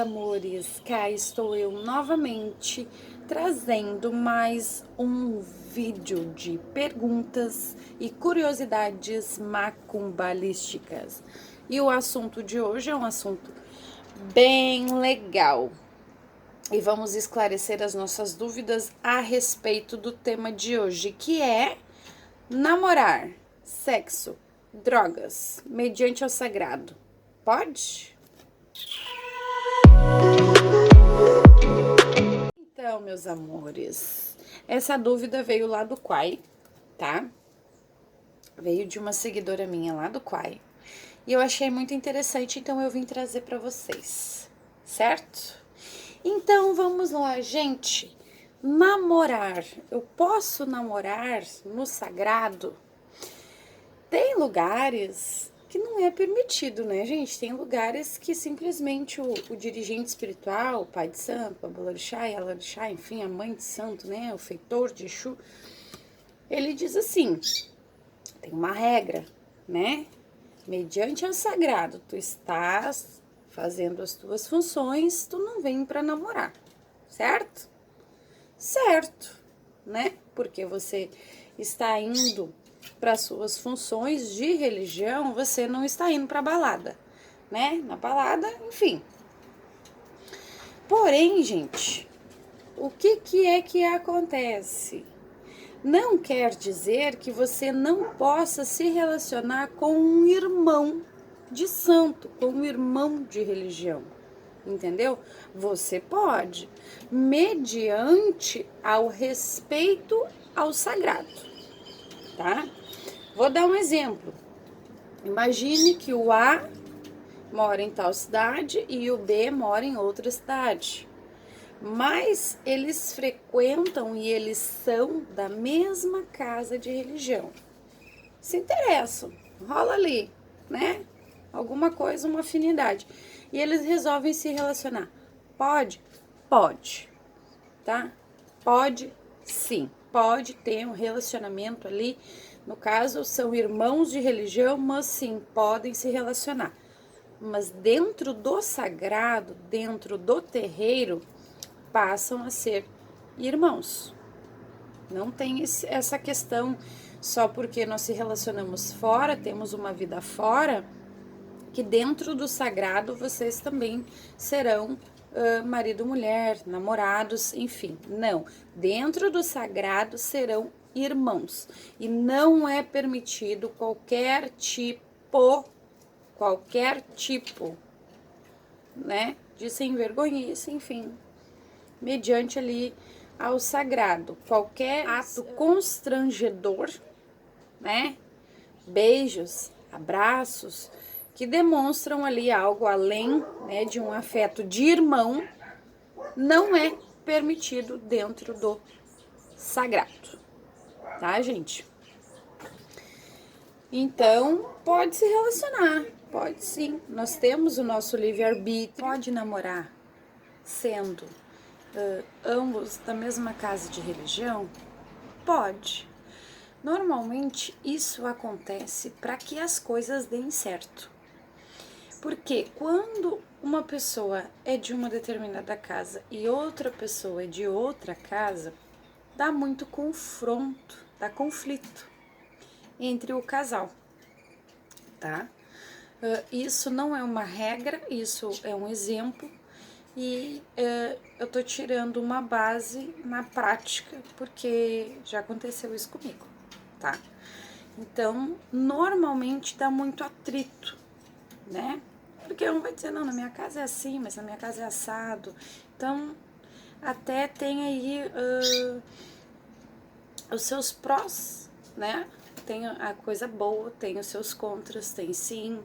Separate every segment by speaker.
Speaker 1: amores, cá estou eu novamente trazendo mais um vídeo de perguntas e curiosidades macumbalísticas. E o assunto de hoje é um assunto bem legal. E vamos esclarecer as nossas dúvidas a respeito do tema de hoje, que é namorar, sexo, drogas, mediante ao sagrado. Pode? Então, meus amores, essa dúvida veio lá do Quai, tá? Veio de uma seguidora minha lá do Quai. E eu achei muito interessante, então eu vim trazer para vocês, certo? Então, vamos lá, gente. Namorar. Eu posso namorar no sagrado? Tem lugares que não é permitido, né, gente? Tem lugares que simplesmente o dirigente espiritual, o pai de santo, o Babalorixá, Yalorixá, enfim, a mãe de santo, né, o feitor de Exu, ele diz assim, tem uma regra, né? Mediante ao sagrado, tu estás fazendo as tuas funções, tu não vem para namorar, certo? Certo, né? Porque você está indo para suas funções de religião, você não está indo para balada, né? Na balada, enfim. Porém, gente, o que é que acontece? Não quer dizer que você não possa se relacionar com um irmão de santo, com um irmão de religião, entendeu? Você pode, mediante ao respeito ao sagrado, tá? Vou dar um exemplo. Imagine que o A mora em tal cidade e o B mora em outra cidade. Mas eles frequentam e eles são da mesma casa de religião. Se interessam, rola ali, né? Alguma coisa, uma afinidade. E eles resolvem se relacionar. Pode? Pode, tá? Pode, sim. Pode ter um relacionamento ali. No caso, são irmãos de religião, mas sim, podem se relacionar. Mas dentro do sagrado, dentro do terreiro, passam a ser irmãos. Não tem essa questão só porque nós se relacionamos fora, temos uma vida fora, que dentro do sagrado vocês também serão marido, mulher, namorados, enfim. Não. Dentro do sagrado serão irmãos. E não é permitido qualquer tipo, né, de sem vergonhice, enfim, mediante ali ao sagrado. Qualquer ato constrangedor, né, beijos, abraços, que demonstram ali algo além, né, de um afeto de irmão, não é permitido dentro do sagrado, tá, gente? Então, pode se relacionar, pode sim. Nós temos o nosso livre-arbítrio. Pode namorar sendo ambos da mesma casa de religião? Pode. Normalmente, isso acontece para que as coisas deem certo. Porque quando uma pessoa é de uma determinada casa e outra pessoa é de outra casa, dá muito confronto, dá conflito entre o casal, tá? Isso não é uma regra, isso é um exemplo e eu tô tirando uma base na prática, porque já aconteceu isso comigo, tá? Então, normalmente dá muito atrito, né? Porque um vai dizer, não, na minha casa é assim, mas na minha casa é assado. Então, até tem aí os seus prós, né? Tem a coisa boa, tem os seus contras, tem sim,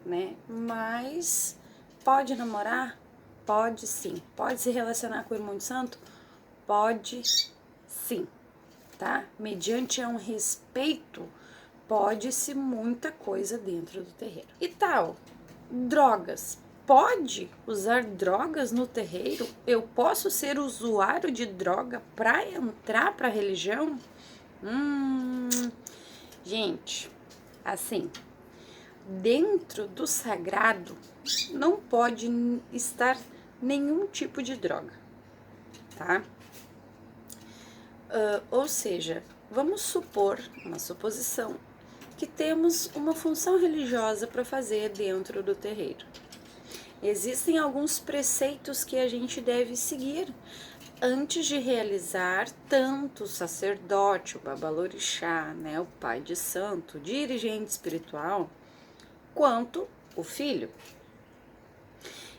Speaker 1: né? Mas pode namorar? Pode sim. Pode se relacionar com o irmão de santo? Pode sim, tá? Mediante a um respeito, pode-se muita coisa dentro do terreiro. E tal, drogas. Pode usar drogas no terreiro? Eu posso ser usuário de droga para entrar para a religião? Gente, assim, dentro do sagrado não pode estar nenhum tipo de droga, tá? Ou seja, vamos supor, uma suposição, que temos uma função religiosa para fazer dentro do terreiro. Existem alguns preceitos que a gente deve seguir antes de realizar tanto o sacerdote, o babalorixá, né, o pai de santo, o dirigente espiritual, quanto o filho.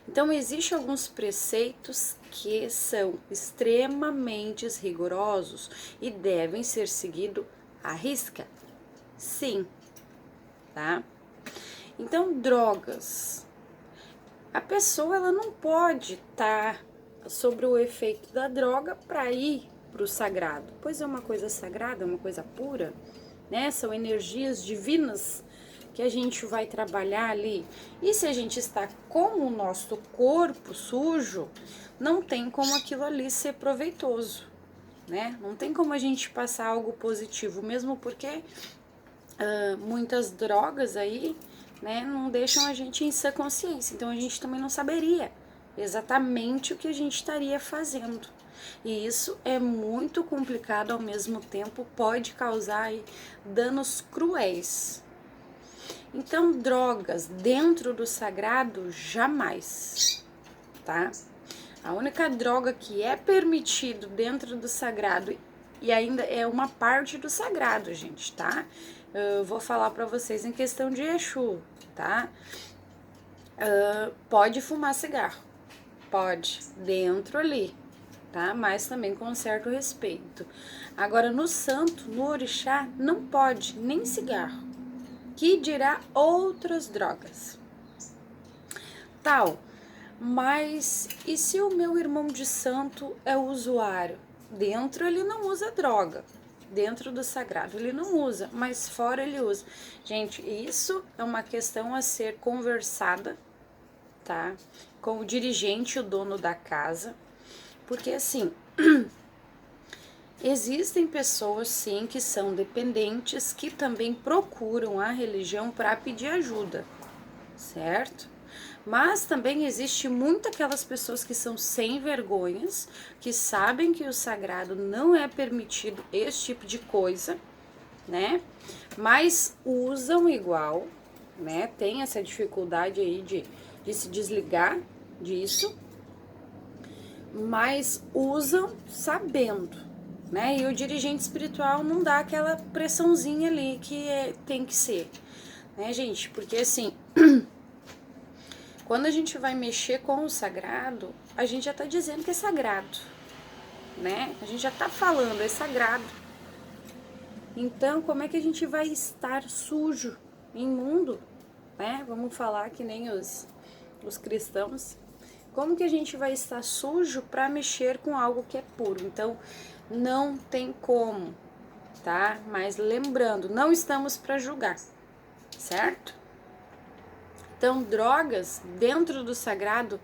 Speaker 1: Então, existem alguns preceitos que são extremamente rigorosos e devem ser seguidos à risca. Sim, tá? Então, drogas. A pessoa ela não pode estar sobre o efeito da droga para ir para o sagrado, pois é uma coisa sagrada, é uma coisa pura, né? São energias divinas que a gente vai trabalhar ali. E se a gente está com o nosso corpo sujo, não tem como aquilo ali ser proveitoso, né? Não tem como a gente passar algo positivo, mesmo porque muitas drogas aí, né, não deixam a gente em sã consciência. Então a gente também não saberia exatamente o que a gente estaria fazendo. E isso é muito complicado, ao mesmo tempo pode causar aí danos cruéis. Então, drogas dentro do sagrado, jamais, tá? A única droga que é permitido dentro do sagrado, e ainda é uma parte do sagrado, gente, tá? Eu vou falar pra vocês em questão de Exu, tá? Pode fumar cigarro, pode, dentro ali, tá? Mas também com um certo respeito. Agora, no santo, no orixá, não pode nem cigarro, que dirá outras drogas. Tal, mas e se o meu irmão de santo é usuário? Dentro ele não usa droga, dentro do sagrado ele não usa, mas fora ele usa. Gente, isso é uma questão a ser conversada, tá? Com o dirigente, o dono da casa, porque assim, existem pessoas sim que são dependentes, que também procuram a religião para pedir ajuda, certo? Mas também existe muito aquelas pessoas que são sem vergonhas, que sabem que o sagrado não é permitido esse tipo de coisa, né? Mas usam igual, né? Tem essa dificuldade aí de se desligar disso, mas usam sabendo, né? E o dirigente espiritual não dá aquela pressãozinha ali que tem que ser, né, gente? Porque assim, quando a gente vai mexer com o sagrado, a gente já tá dizendo que é sagrado, né? A gente já tá falando, é sagrado. Então, como é que a gente vai estar sujo, imundo, né? Vamos falar que nem os cristãos. Como que a gente vai estar sujo para mexer com algo que é puro? Então, não tem como, tá? Mas lembrando, não estamos para julgar, certo? Então, drogas dentro do sagrado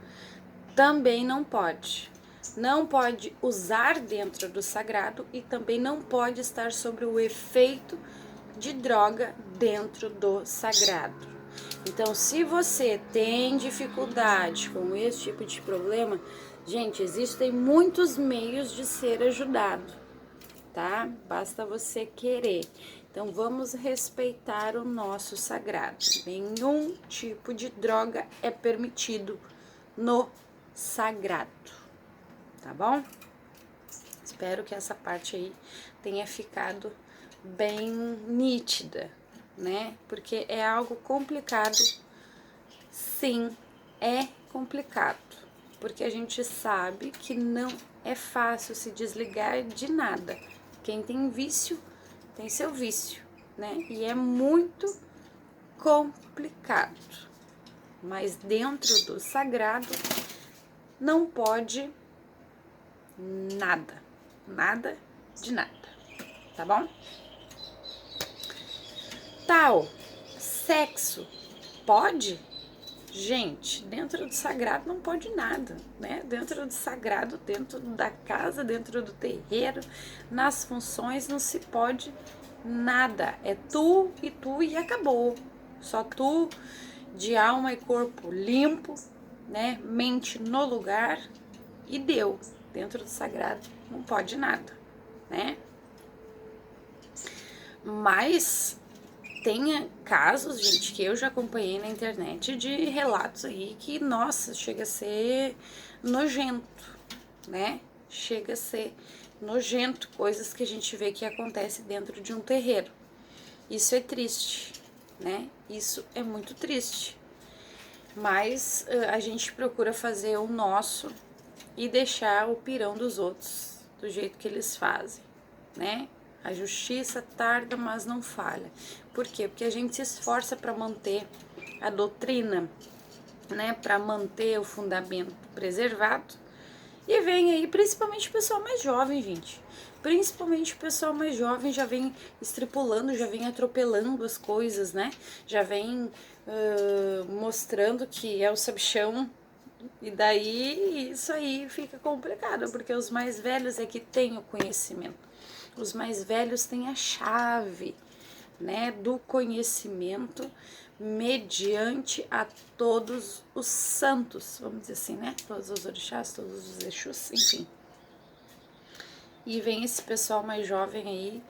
Speaker 1: também não pode. Não pode usar dentro do sagrado e também não pode estar sobre o efeito de droga dentro do sagrado. Então, se você tem dificuldade com esse tipo de problema, gente, existem muitos meios de ser ajudado, tá? Basta você querer. Então, vamos respeitar o nosso sagrado. Nenhum tipo de droga é permitido no sagrado, tá bom? Espero que essa parte aí tenha ficado bem nítida, né? Porque é algo complicado, sim, é complicado, porque a gente sabe que não é fácil se desligar de nada. Quem tem vício, tem seu vício, né? E é muito complicado, mas dentro do sagrado não pode nada, nada de nada, tá bom? Tal, sexo, pode? Gente, dentro do sagrado não pode nada, né? Dentro do sagrado, dentro da casa, dentro do terreiro, nas funções não se pode nada. É tu e acabou. Só tu, de alma e corpo limpo, né, mente no lugar e deu. Dentro do sagrado não pode nada, né? Mas tem casos, gente, que eu já acompanhei na internet de relatos aí que, nossa, chega a ser nojento, né? Chega a ser nojento, coisas que a gente vê que acontece dentro de um terreiro. Isso é triste, né? Isso é muito triste. Mas a gente procura fazer o nosso e deixar o pirão dos outros do jeito que eles fazem, né? A justiça tarda, mas não falha. Por quê? Porque a gente se esforça para manter a doutrina, né? Para manter o fundamento preservado. E vem aí, principalmente o pessoal mais jovem, gente. Principalmente o pessoal mais jovem já vem estripulando, já vem atropelando as coisas, né? Já vem mostrando que é o sabichão. E daí isso aí fica complicado, porque os mais velhos é que têm o conhecimento. Os mais velhos têm a chave, né, do conhecimento mediante a todos os santos, vamos dizer assim, né? Todos os orixás, todos os exus, enfim. E vem esse pessoal mais jovem aí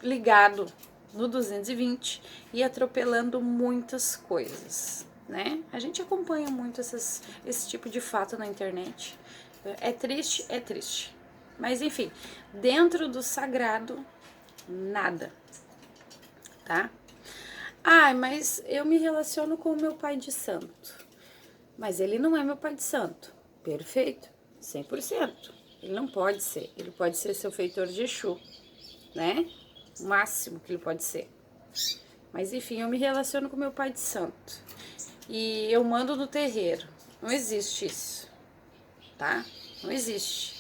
Speaker 1: ligado no 220 e atropelando muitas coisas, né? A gente acompanha muito esse tipo de fato na internet. É triste, é triste. Mas enfim, dentro do sagrado, nada, tá? Ah, mas eu me relaciono com o meu pai de santo. Mas ele não é meu pai de santo. Perfeito, 100%. Ele não pode ser. Ele pode ser seu feitor de Exu, né? O máximo que ele pode ser. Mas enfim, eu me relaciono com meu pai de santo. E eu mando no terreiro. Não existe isso, tá? Não existe.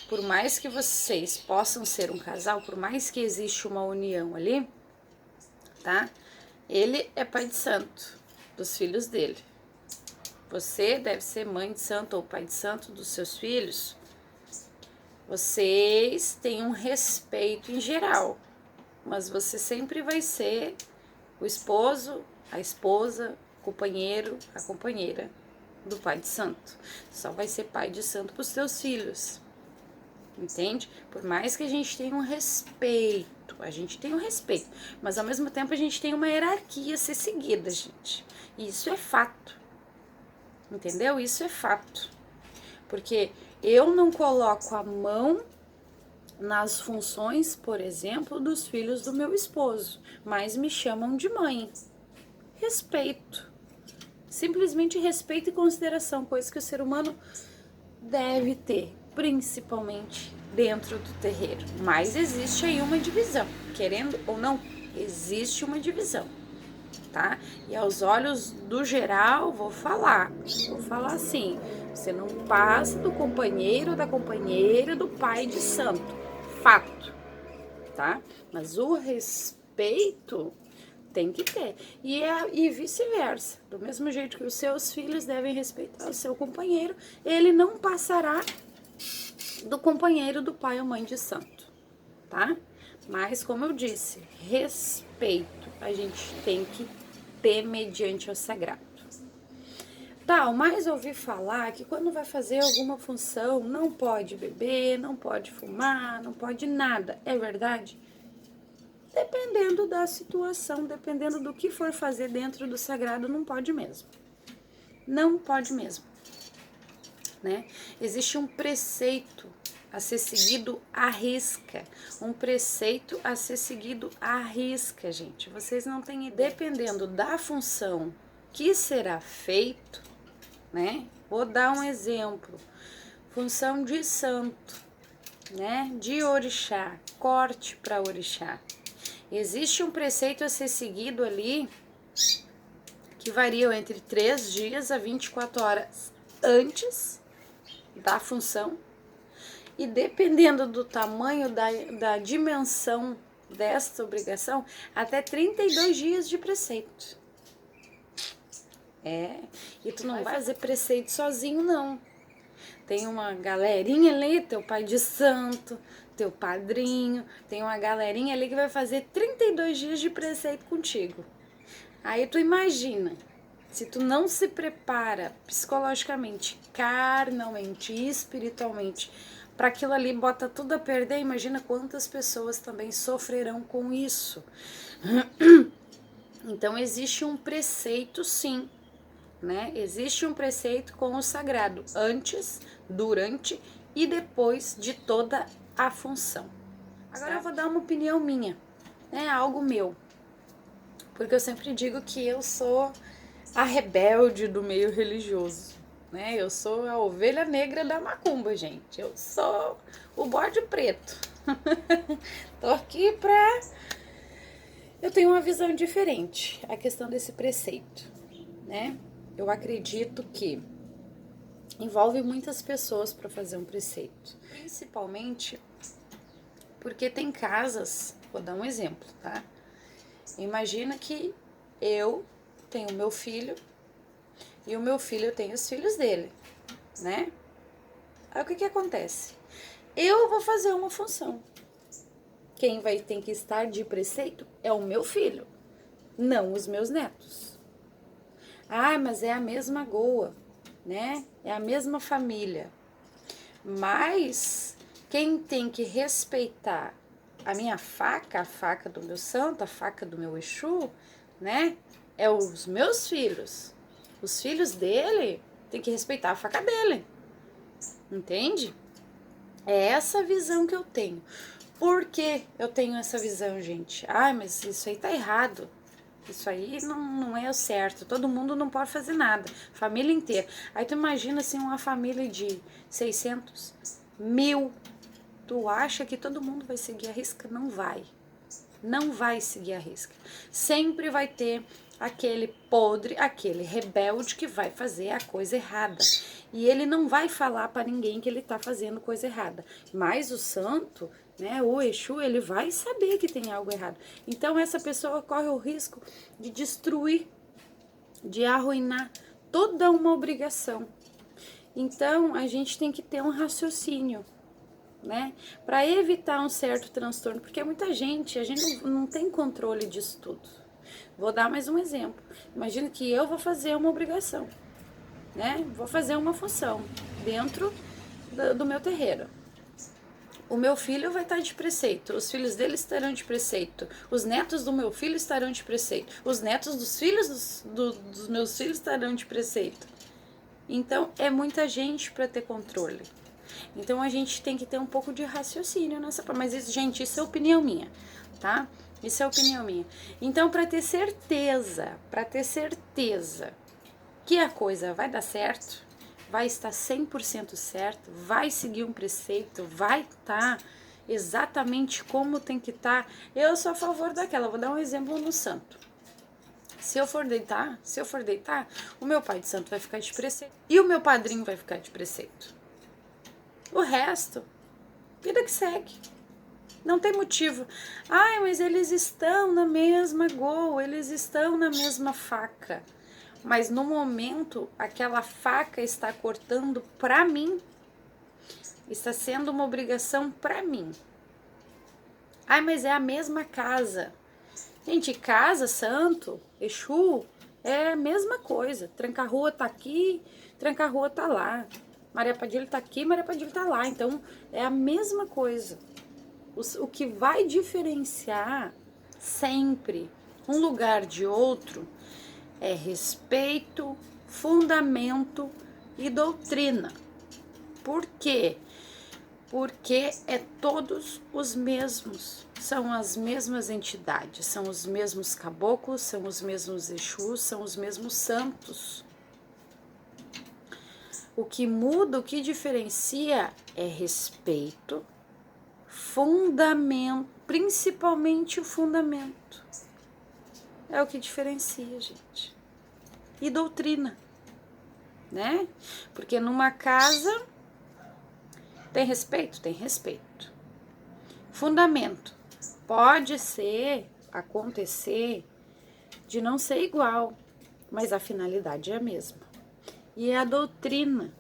Speaker 1: Por mais que vocês possam ser um casal, por mais que exista uma união ali, tá? Ele é pai de santo dos filhos dele. Você deve ser mãe de santo ou pai de santo dos seus filhos. Vocês têm um respeito em geral, mas você sempre vai ser o esposo, a esposa, o companheiro, a companheira do pai de santo. Só vai ser pai de santo para os seus filhos. Entende? Por mais que a gente tenha um respeito, a gente tem um respeito, mas ao mesmo tempo a gente tem uma hierarquia a ser seguida, gente. E isso é fato. Entendeu? Isso é fato. Porque eu não coloco a mão nas funções, por exemplo, dos filhos do meu esposo, mas me chamam de mãe. Respeito. Simplesmente respeito e consideração, coisa que o ser humano deve ter, principalmente dentro do terreiro. Mas existe aí uma divisão, querendo ou não, existe uma divisão, tá? E aos olhos do geral, vou falar assim, você não passa do companheiro, da companheira, do pai de santo, fato, tá? Mas o respeito tem que ter. E vice-versa. Do mesmo jeito que os seus filhos devem respeitar o seu companheiro, ele não passará do companheiro do pai ou mãe de santo, tá? Mas, como eu disse, respeito a gente tem que ter mediante ao sagrado. Tá, o mais ouvi falar que quando vai fazer alguma função, não pode beber, não pode fumar, não pode nada. É verdade? Dependendo da situação, dependendo do que for fazer dentro do sagrado, não pode mesmo. Não pode mesmo, né? Existe um preceito a ser seguido à risca. Um preceito a ser seguido à risca, gente. Vocês não têm ideia. Dependendo da função que será feito, né? Vou dar um exemplo. Função de santo, né? De orixá, corte para orixá. Existe um preceito a ser seguido ali que varia entre 3 dias a 24 horas antes da função e dependendo do tamanho, da dimensão desta obrigação, até 32 dias de preceito. E tu não vai fazer preceito sozinho, não. Tem uma galerinha ali, teu pai de santo, teu padrinho, tem uma galerinha ali que vai fazer 32 dias de preceito contigo. Aí tu imagina, se tu não se prepara psicologicamente, carnalmente, espiritualmente, para aquilo ali, bota tudo a perder, imagina quantas pessoas também sofrerão com isso. Então existe um preceito, sim, né? Existe um preceito com o sagrado, antes, durante e depois de toda a função. Agora eu vou dar uma opinião minha, né? Algo meu. Porque eu sempre digo que eu sou a rebelde do meio religioso, né? Eu sou a ovelha negra da macumba, gente. Eu sou o bode preto. Tô aqui pra... Eu tenho uma visão diferente, a questão desse preceito, né? Eu acredito que envolve muitas pessoas para fazer um preceito, principalmente porque tem casas, vou dar um exemplo, tá? Imagina que eu tenho meu filho e o meu filho tem os filhos dele, né? Aí o que acontece? Eu vou fazer uma função. Quem vai ter que estar de preceito é o meu filho, não os meus netos. Ah, mas é a mesma goa, né? É a mesma família. Mas quem tem que respeitar a minha faca, a faca do meu santo, a faca do meu Exu, né? É os meus filhos. Os filhos dele tem que respeitar a faca dele. Entende? É essa visão que eu tenho. Por que eu tenho essa visão, gente? Ah, mas isso aí tá errado. Isso aí não é o certo. Todo mundo não pode fazer nada. Família inteira. Aí tu imagina assim uma família de 600, 1000. Tu acha que todo mundo vai seguir a risca? Não vai. Não vai seguir a risca. Sempre vai ter aquele podre, aquele rebelde que vai fazer a coisa errada. E ele não vai falar para ninguém que ele tá fazendo coisa errada. Mas o santo, né, o Exu, ele vai saber que tem algo errado. Então essa pessoa corre o risco de destruir, de arruinar toda uma obrigação. Então a gente tem que ter um raciocínio, né, para evitar um certo transtorno, porque muita gente, a gente não tem controle disso tudo. Vou dar mais um exemplo. Imagina que eu vou fazer uma obrigação, né? Vou fazer uma função dentro do meu terreiro. O meu filho vai estar de preceito, os filhos dele estarão de preceito, os netos do meu filho estarão de preceito, os netos dos filhos dos meus filhos estarão de preceito. Então, é muita gente para ter controle. Então, a gente tem que ter um pouco de raciocínio nessa parte. Mas, gente, isso é opinião minha, tá? Isso é opinião minha. Então, para ter certeza que a coisa vai dar certo, vai estar 100% certo, vai seguir um preceito, vai estar exatamente como tem que estar. Eu sou a favor daquela. Vou dar um exemplo no santo. Se eu for deitar, o meu pai de santo vai ficar de preceito e o meu padrinho vai ficar de preceito. O resto, vida que segue. Não tem motivo. Ai, mas eles estão na mesma goa, eles estão na mesma faca. Mas no momento, aquela faca está cortando para mim. Está sendo uma obrigação para mim. Ai, mas é a mesma casa. Gente, casa, santo, Exu, é a mesma coisa. Tranca-rua tá aqui, tranca-rua tá lá. Maria Padilha tá aqui, Maria Padilha tá lá. Então, é a mesma coisa. O que vai diferenciar sempre um lugar de outro é respeito, fundamento e doutrina. Por quê? Porque é todos os mesmos, são as mesmas entidades, são os mesmos caboclos, são os mesmos Exus, são os mesmos santos. O que muda, o que diferencia é respeito, fundamento, principalmente o fundamento. É o que diferencia, gente. E doutrina, né? Porque numa casa tem respeito? Tem respeito. Fundamento. Pode acontecer de não ser igual, mas a finalidade é a mesma. E a doutrina,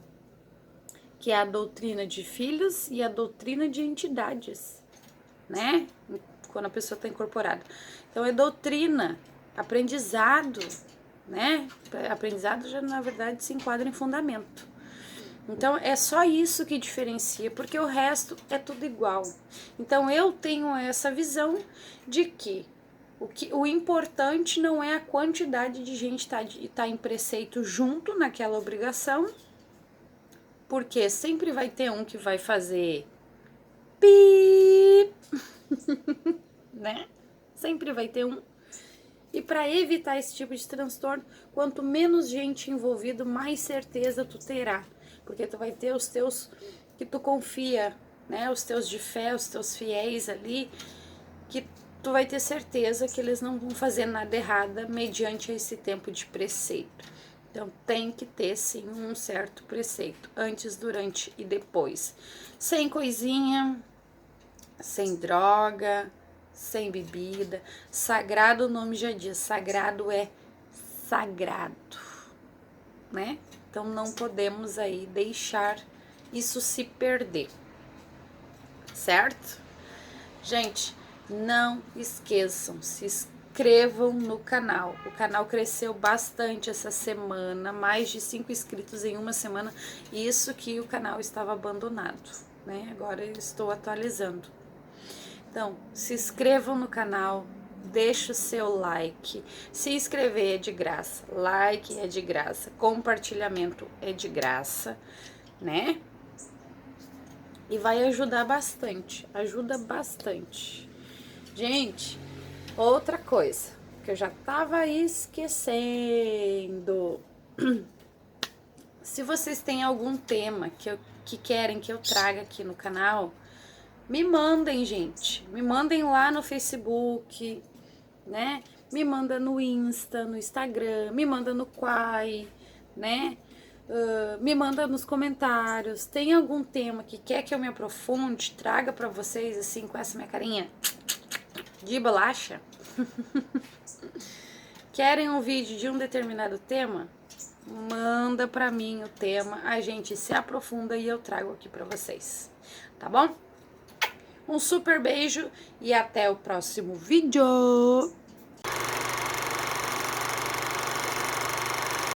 Speaker 1: que é a doutrina de filhos e a doutrina de entidades, né? Quando a pessoa está incorporada. Então, é doutrina, aprendizado, né? Aprendizado já, na verdade, se enquadra em fundamento. Então, é só isso que diferencia, porque o resto é tudo igual. Então, eu tenho essa visão de que o importante não é a quantidade de gente tá em preceito junto naquela obrigação, porque sempre vai ter um que vai fazer pi, né? Sempre vai ter um. E para evitar esse tipo de transtorno, quanto menos gente envolvida, mais certeza tu terá. Porque tu vai ter os teus que tu confia, né? Os teus de fé, os teus fiéis ali, que tu vai ter certeza que eles não vão fazer nada errado mediante esse tempo de preceito. Então tem que ter sim um certo preceito, antes, durante e depois. Sem coisinha, sem droga, sem bebida. Sagrado, o nome já diz, sagrado é sagrado, né? Então não podemos aí deixar isso se perder, certo? Gente, não esqueçam, se inscrevam no canal. O canal cresceu bastante essa semana, mais de 5 inscritos em uma semana. Isso que o canal estava abandonado, né? Agora eu estou atualizando. Então, se inscrevam no canal, deixa o seu like. Se inscrever é de graça, like é de graça, compartilhamento é de graça, né? E vai ajudar bastante, ajuda bastante. Gente, outra coisa que eu já tava esquecendo. Se vocês têm algum tema que querem que eu traga aqui no canal, me mandem, gente. Me mandem lá no Facebook, né? Me manda no Insta, no Instagram, me manda no Quai, né? Me manda nos comentários. Tem algum tema que quer que eu me aprofunde, traga pra vocês, assim, com essa minha carinha de bolacha? Querem um vídeo de um determinado tema? Manda pra mim o tema, a gente se aprofunda e eu trago aqui pra vocês, tá bom? Um super beijo e até o próximo vídeo!